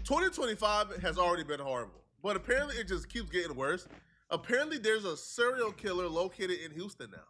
2025 has already been horrible, but apparently it just keeps getting worse. Apparently, there's a serial killer located in Houston now.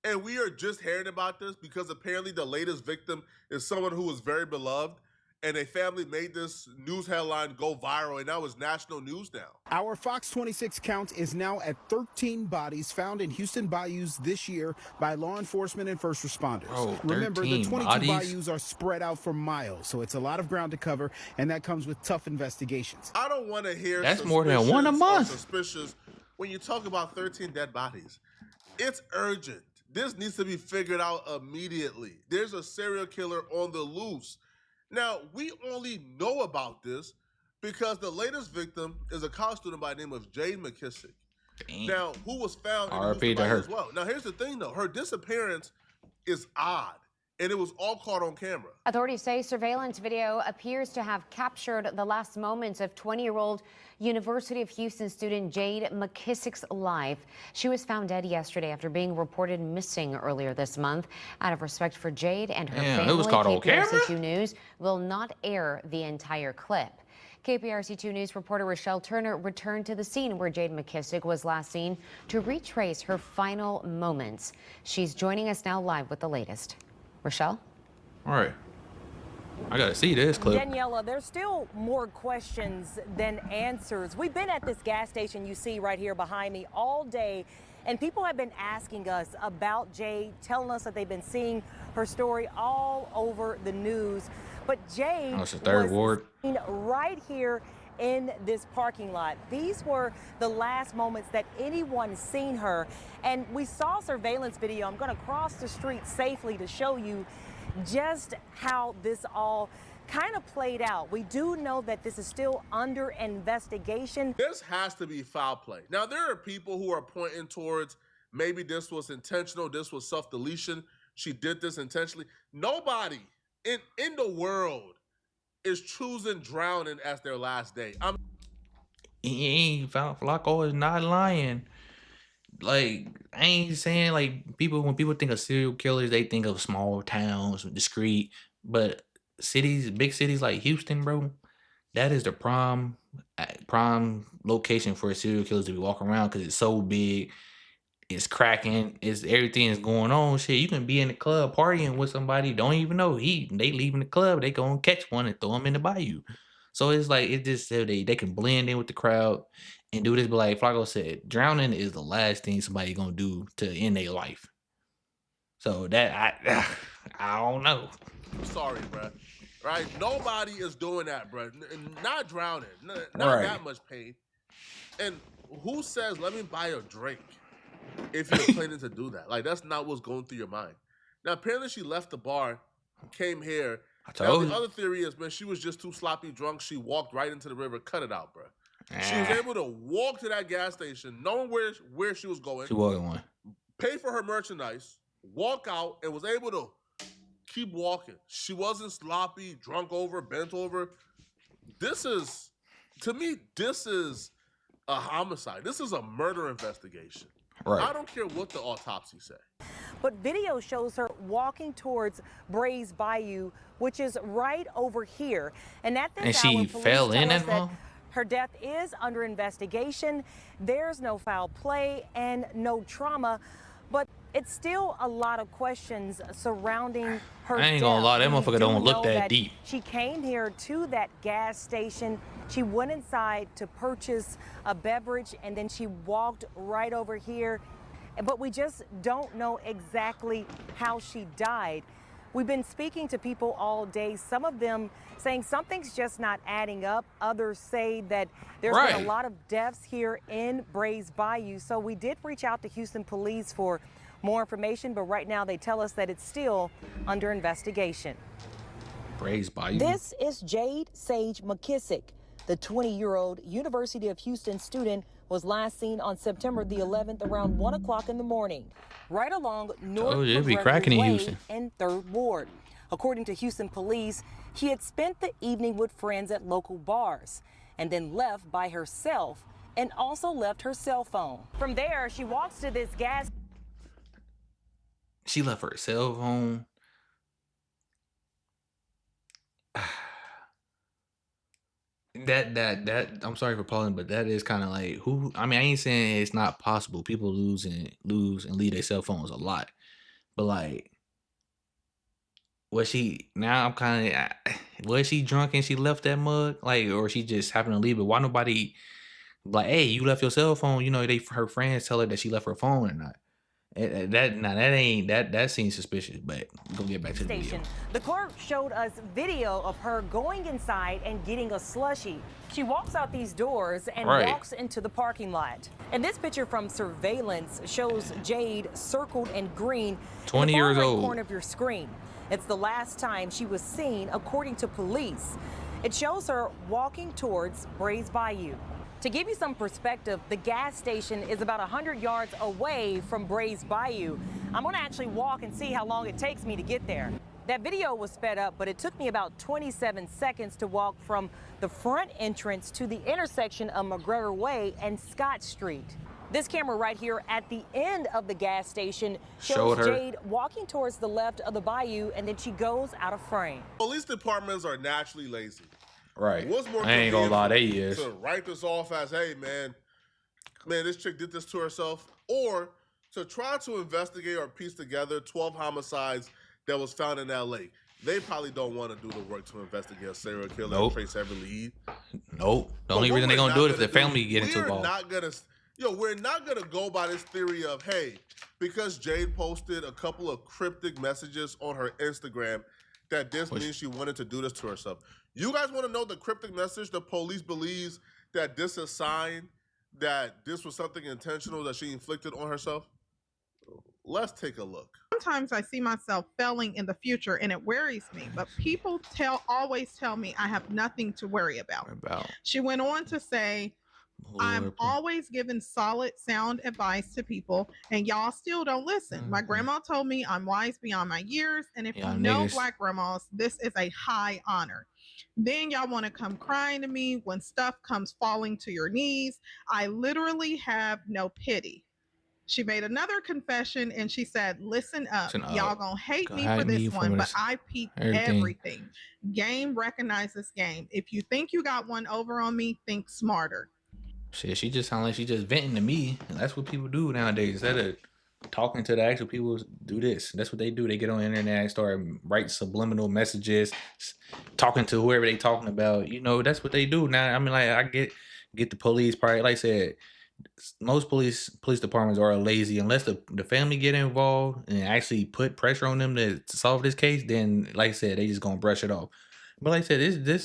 And we are just hearing about this because apparently the latest victim is someone who was very beloved, and a family made this news headline go viral, and now it's national news now. Our Fox 26 count is now at 13 bodies found in Houston bayous this year by law enforcement and first responders. Bro, Remember, the 22 bodies? bayous are spread out for miles, so it's a lot of ground to cover, and that comes with tough investigations. I don't want to hear that's more than one a month. Suspicious when you talk about 13 dead bodies. It's urgent. This needs to be figured out immediately. There's a serial killer on the loose. Now, we only know about this because the latest victim is a college student by the name of Jade McKissick. Damn. Now, who was found in RIP to her as well. Now, here's the thing, though. Her disappearance is odd, and it was all caught on camera. Authorities say surveillance video appears to have captured the last moments of 20-year-old University of Houston student Jade McKissick's life. She was found dead yesterday after being reported missing earlier this month. Out of respect for Jade and her family, it was caught on camera? KPRC2 News will not air the entire clip. KPRC2 News reporter Rochelle Turner returned to the scene where Jade McKissick was last seen to retrace her final moments. She's joining us now live with the latest. Rochelle? All right. I gotta see this clip. Daniela, there's still more questions than answers. We've been at this gas station you see right here behind me all day, and people have been asking us about Jade, telling us that they've been seeing her story all over the news. But Jade the third ward. Seen right here in this parking lot. These were the last moments that anyone seen her, and we saw surveillance video. I'm going to cross the street safely to show you just how this all kind of played out. We do know that this is still under investigation. This has to be foul play. Now, there are people who are pointing towards maybe this was intentional, this was self-deletion, she did this intentionally. Nobody in the world is choosing drowning as their last day. He ain't Flacco is not lying. Like, I ain't saying like when people think of serial killers, they think of small towns, discreet. But cities, big cities like Houston, bro, that is the prime location for serial killers to be walking around because it's so big. It's cracking. It's everything is going on. Shit, you can be in the club partying with somebody, don't even know they leaving the club, they gonna catch one and throw them in the bayou. So it's like it just so they can blend in with the crowd and do this. But like Flacco said, drowning is the last thing somebody gonna do to end their life. So that I don't know. I'm sorry, bro. Right? Nobody is doing that, bro. Not drowning. Not Right. that much pain. And who says, let me buy a drink if you're planning to do that? Like, that's not what's going through your mind. Now, apparently she left the bar, came here. Now, the other theory is, man, she was just too sloppy drunk. She walked right into the river. Cut it out, bro. She was able to walk to that gas station, knowing where she was going. She wasn't one. Pay for her merchandise, walk out, and was able to keep walking. She wasn't sloppy, drunk over, bent over. To me, this is a homicide. This is a murder investigation. Right. I don't care what the autopsy say. But video shows her walking towards Brays Bayou, which is right over here. And at this And hour, she police fell tell in us that that hole? her death is under investigation. There's no foul play and no trauma, but it's still a lot of questions surrounding her I ain't death. gonna lie, that We motherfucker do don't look know that deep. She came here to that gas station. She went inside to purchase a beverage, and then she walked right over here. But we just don't know exactly how she died. We've been speaking to people all day, some of them saying something's just not adding up. Others say that there's been a lot of deaths here in Brays Bayou. So we did reach out to Houston Police for more information, but right now they tell us that it's still under investigation. Brays Bayou. This is Jade Sage McKissick. The 20-year-old University of Houston student was last seen on September the 11th around 1 o'clock in the morning, right along North McGregor Way in 3rd Ward. According to Houston police, she had spent the evening with friends at local bars and then left by herself and also left her cell phone. From there, she walks to this gas. She left her cell phone. That I'm sorry for pausing, but that is kind of like who. I mean, I ain't saying it's not possible. People lose and leave their cell phones a lot, but like, was she? Now I'm kind of. Was she drunk and she left that mug, like, or she just happened to leave it? Why nobody like, hey, you left your cell phone? You know, her friends tell her that she left her phone or not. That seems suspicious, but go get back to the video. The clerk showed us video of her going inside and getting a slushie. She walks out these doors and walks into the parking lot. And this picture from surveillance shows Jade circled in green 20 in the years far right old. corner of your screen. It's the last time she was seen, according to police. It shows her walking towards Brays Bayou. To give you some perspective, the gas station is about 100 yards away from Brays Bayou. I'm going to actually walk and see how long it takes me to get there. That video was sped up, but it took me about 27 seconds to walk from the front entrance to the intersection of McGregor Way and Scott Street. This camera right here at the end of the gas station shows Jade walking towards the left of the bayou, and then she goes out of frame. Police departments are naturally lazy. Right. What's more I ain't gonna lie, they is. to write this off as, hey, man, this chick did this to herself, or to try to investigate or piece together 12 homicides that was found in that lake. They probably don't want to do the work to investigate a serial killer and trace every lead. Nope. The only reason they're gonna do it is if the family get into involved. We're not gonna go by this theory of, hey, because Jade posted a couple of cryptic messages on her Instagram, that this means she wanted to do this to herself. You guys want to know the cryptic message? The police believes that this is a sign that this was something intentional that she inflicted on herself. Let's take a look. Sometimes I see myself failing in the future and it worries me, but people always tell me I have nothing to worry about. She went on to say, I'm always giving solid, sound advice to people, and y'all still don't listen. My grandma told me I'm wise beyond my years, and if you know Black grandmas, this is a high honor. Then y'all want to come crying to me when stuff comes falling to your knees. I literally have no pity. She made another confession, and she said, listen up. Y'all gonna hate me for this one, but I peeped everything. Game recognizes game. If you think you got one over on me, think smarter. Shit, she just sound like she just venting to me. And that's what people do nowadays. Instead of talking to the actual people, do this. That's what they do. They get on the internet and start writing subliminal messages, talking to whoever they talking about. You know, that's what they do now. I mean, like, I get the police part. Like I said, most police departments are lazy. Unless the family get involved and actually put pressure on them to solve this case, then, like I said, they just gonna brush it off. But like I said,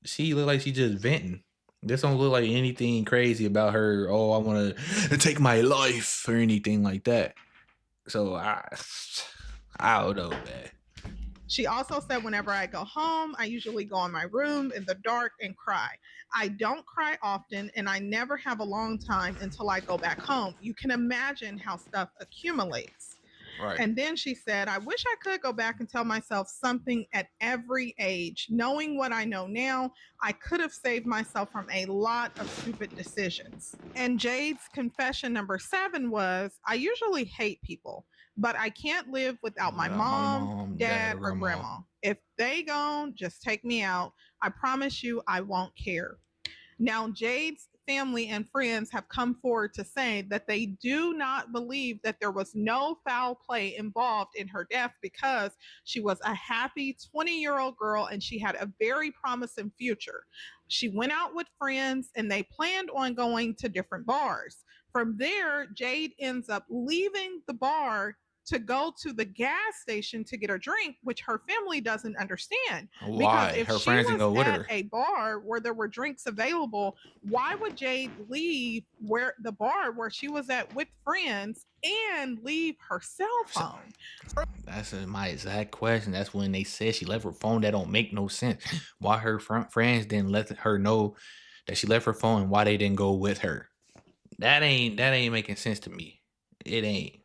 she look like she just venting. This don't look like anything crazy about her. Oh, I want to take my life or anything like that. So I don't know, man. She also said, whenever I go home, I usually go in my room in the dark and cry. I don't cry often, and I never have a long time until I go back home. You can imagine how stuff accumulates. Right. And then she said, I wish I could go back and tell myself something at every age. Knowing what I know now, I could have saved myself from a lot of stupid decisions. And Jade's confession number 7 was, I usually hate people, but I can't live without my mom, dad, or grandma. If they gone, just take me out. I promise you I won't care. Now, Jade's family and friends have come forward to say that they do not believe that there was no foul play involved in her death because she was a happy 20-year-old girl and she had a very promising future. She went out with friends and they planned on going to different bars. From there, Jade ends up leaving the bar to go to the gas station to get a drink, which her family doesn't understand. Why? Because if her she friends was didn't go with her. At a bar where there were drinks available, why would Jade leave the bar where she was at with friends and leave her cell phone? That's my exact question. That's when they said she left her phone. That don't make no sense. Why her friends didn't let her know that she left her phone and why they didn't go with her? That ain't making sense to me. It ain't.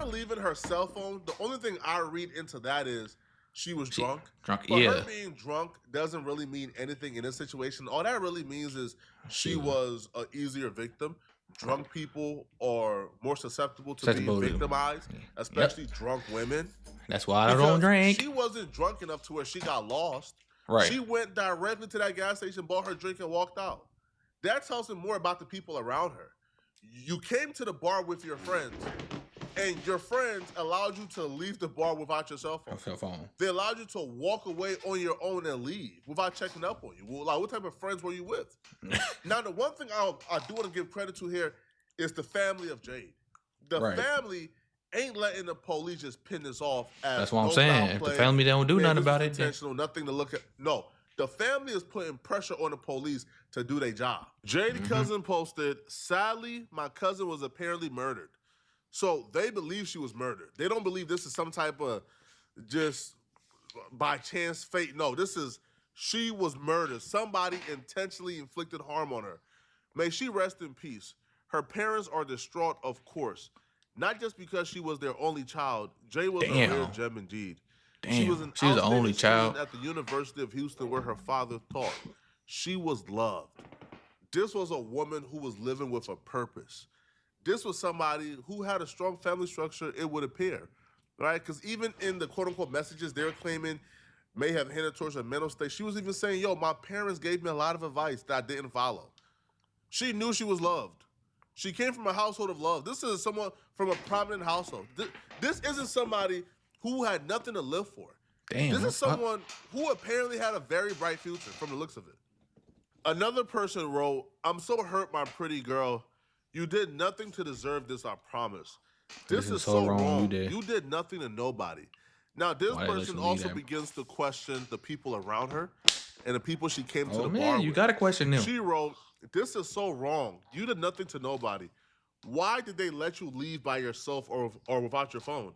Leaving her cell phone, the only thing I read into that is she was drunk. But her being drunk doesn't really mean anything in this situation. All that really means is she was an easier victim. Drunk people are more susceptible to being victimized, especially drunk women. That's why I don't drink. She wasn't drunk enough to where she got lost. Right. She went directly to that gas station, bought her drink, and walked out. That tells me more about the people around her. You came to the bar with your friends, and your friends allowed you to leave the bar without your cell phone. They allowed you to walk away on your own and leave without checking up on you. Well, like, what type of friends were you with? Now, the one thing I do want to give credit to here is the family of Jade. The family ain't letting the police just pin this off as that's what I'm saying. If the family don't do nothing about it, intentional, nothing to look at. No, the family is putting pressure on the police to do their job. Jade's cousin posted, "Sadly, my cousin was apparently murdered." So they believe she was murdered. They don't believe this is some type of just by chance fate. No, she was murdered. Somebody intentionally inflicted harm on her. May she rest in peace. Her parents are distraught, of course. Not just because she was their only child. Jay was a rare gem indeed. She was the only child at the University of Houston where her father taught. She was loved. This was a woman who was living with a purpose. This was somebody who had a strong family structure, it would appear, right? Because even in the quote-unquote messages they're claiming may have hinted towards a mental state, she was even saying, yo, my parents gave me a lot of advice that I didn't follow. She knew she was loved. She came from a household of love. This is someone from a prominent household. This isn't somebody who had nothing to live for. This is someone who apparently had a very bright future from the looks of it. Another person wrote, "I'm so hurt, my pretty girl. You did nothing to deserve this, I promise. This is so wrong. You did nothing to nobody." Now, this person also begins to question the people around her and the people she came to the bar with. You got to question them. She wrote, "This is so wrong. You did nothing to nobody. Why did they let you leave by yourself or without your phone?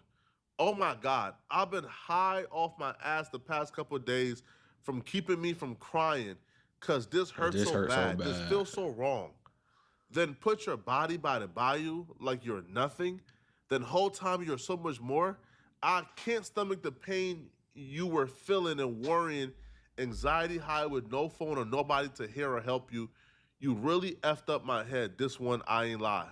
Oh my God, I've been high off my ass the past couple of days from keeping me from crying because this hurts so bad. This feels so wrong. Then put your body by the bayou like you're nothing. Then whole time you're so much more. I can't stomach the pain you were feeling and worrying, anxiety high with no phone or nobody to hear or help you. You really effed up my head. This one, I ain't lie."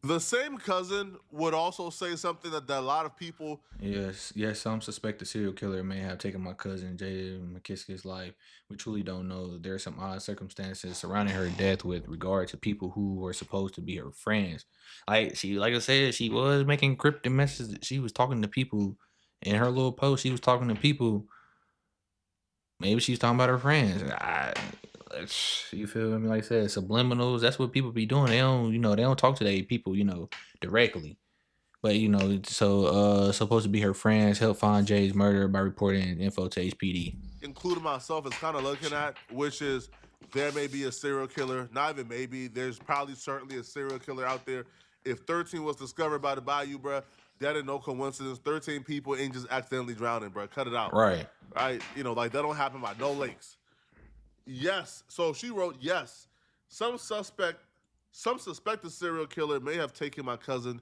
The same cousin would also say something that a lot of people... Yes, some suspect the serial killer may have taken my cousin Jada McKissick's life. We truly don't know. There are some odd circumstances surrounding her death with regard to people who were supposed to be her friends. Like I said, she was making cryptic messages. She was talking to people in her little post. She was talking to people. Maybe she's talking about her friends. You feel me? Like I said, subliminals. That's what people be doing. They don't talk to their people, directly. But supposed to be her friends help find Jay's murder by reporting info to HPD. Including myself is kind of looking at, which is there may be a serial killer. Not even maybe. There's probably certainly a serial killer out there. If 13 was discovered by the bayou, bruh, that ain't no coincidence. 13 people ain't just accidentally drowning, bruh. Cut it out. Right. Right? Like that don't happen by no lakes. Yes. So she wrote, "Yes. Some suspect the serial killer may have taken my cousin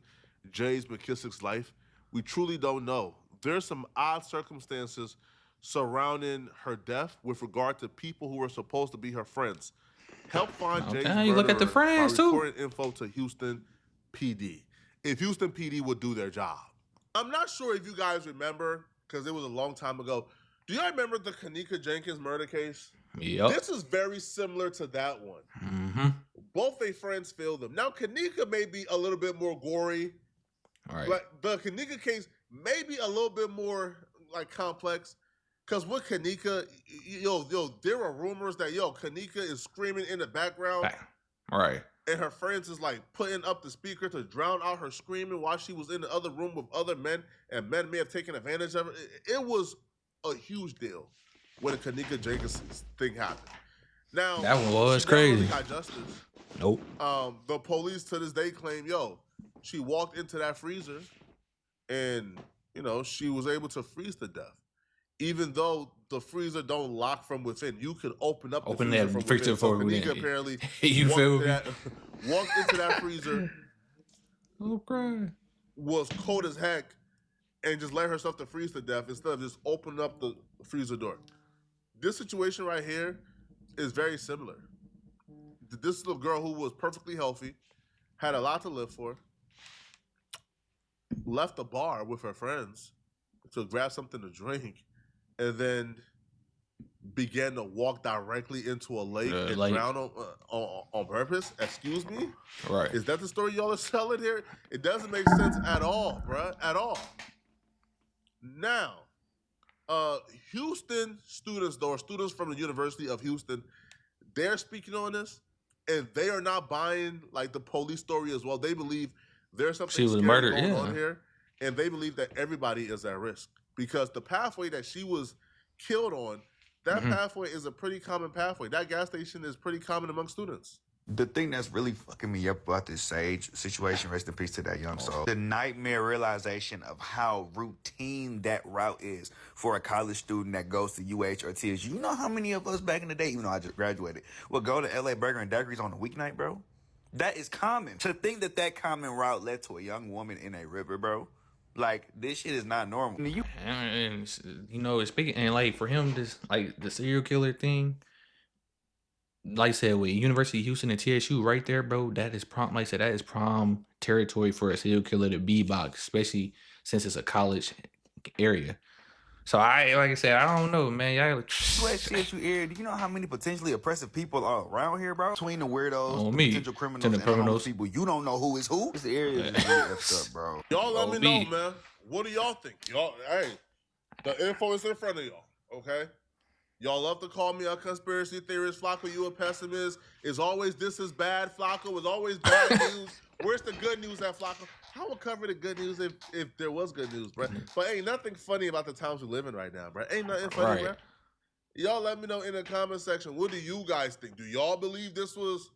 Jay's McKissick's life. We truly don't know. There's some odd circumstances surrounding her death with regard to people who were supposed to be her friends. Help find Jay's murderer you look at the friends by too. reporting info to Houston PD. If Houston PD would do their job." I'm not sure if you guys remember, because it was a long time ago. Do you remember the Kanika Jenkins murder case? Yep. This is very similar to that one. Mm-hmm. Both their friends failed them. Now, Kanika may be a little bit more gory. All right. But the Kanika case may be a little bit more like complex. Because with Kanika, there are rumors that, Kanika is screaming in the background. Right. And her friends is like putting up the speaker to drown out her screaming while she was in the other room with other men. And men may have taken advantage of it. It was a huge deal when the Kanika Jenkins thing happened. Now, that one was she crazy. Never really got justice. Nope. The police to this day claim, she walked into that freezer and, she was able to freeze to death. Even though the freezer don't lock from within, you could open up the freezer from within. So Kanika apparently walked into that freezer, was cold as heck, and just let herself to freeze to death instead of just opening up the freezer door. This situation right here is very similar. This little girl who was perfectly healthy, had a lot to live for, left the bar with her friends to grab something to drink, and then began to walk directly into a lake and drown on purpose? Excuse me? Right. Is that the story y'all are selling here? It doesn't make sense at all, bruh. At all. Now, Houston students, though, students from the University of Houston, they're speaking on this, and they are not buying like the police story as well. They believe there's something scary going on here, and they believe that everybody is at risk because the pathway that she was killed on, that pathway is a pretty common pathway. That gas station is pretty common among students. The thing that's really fucking me up about this Sage situation, rest in peace to that young soul, the nightmare realization of how routine that route is for a college student that goes to UH or TSU. You know how many of us back in the day, even though I just graduated, would go to LA Burger and Daiquiris on a weeknight, bro? That is common. To think that that common route led to a young woman in a river, bro, like, this shit is not normal. And you know, speaking, and like for him, this, like the serial killer thing, like I said, with University of Houston and TSU right there, bro, that is prime, like I said, that is prime territory for a serial killer to be box, especially since it's a college area. So like I said, I don't know, man. Y'all TSU area, do you know how many potentially oppressive people are around here, bro? Between the weirdos, the potential criminals, and the homeless people, you don't know who is who. This area is really effed up, bro. Y'all let me know, man. What do y'all think? Y'all, hey, the info is in front of y'all, okay? Y'all love to call me a conspiracy theorist. Flacco, you a pessimist. It's always this is bad, Flacco. It's always bad news. Where's the good news at, Flacco? I would cover the good news if there was good news, bro. But ain't nothing funny about the times we live in right now, bro. Ain't nothing funny, bro. Y'all let me know in the comment section. What do you guys think? Do y'all believe this was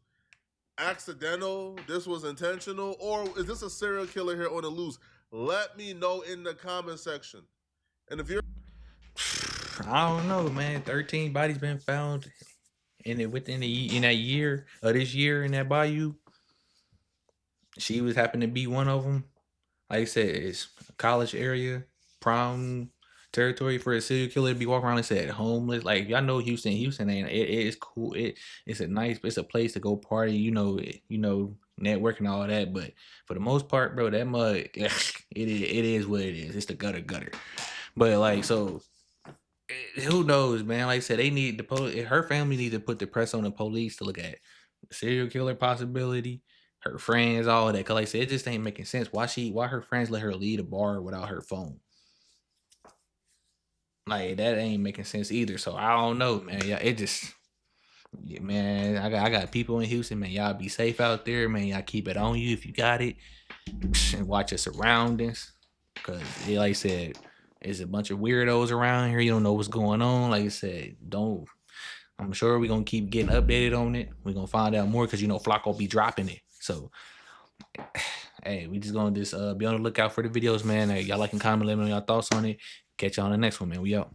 accidental? This was intentional? Or is this a serial killer here on the loose? Let me know in the comment section. And if you're... I don't know, man. 13 bodies been found in that year of this year in that bayou. She was happened to be one of them. Like I said, it's a college area, prime territory for a serial killer to be walking around. Like I said, homeless. Like y'all know Houston. Houston ain't it is cool. It's a place to go party. You know, network and all that. But for the most part, bro, that mud, it is what it is. It's the gutter. But like so. Who knows, man? Like I said, they need her family needs to put the press on the police to look at the serial killer possibility, her friends, all of that. Cause like I said, it just ain't making sense. Why her friends let her leave the bar without her phone? Like that ain't making sense either. So I don't know, man. Yeah, man. I got people in Houston, man. Y'all be safe out there, man. Y'all keep it on you if you got it, and watch your surroundings. Cause like I said. There's a bunch of weirdos around here. You don't know what's going on. Like I said, I'm sure we're going to keep getting updated on it. We're going to find out more because, Flacco be dropping it. So, hey, we just going to be on the lookout for the videos, man. Hey, y'all like and comment, let me know your thoughts on it. Catch y'all on the next one, man. We out.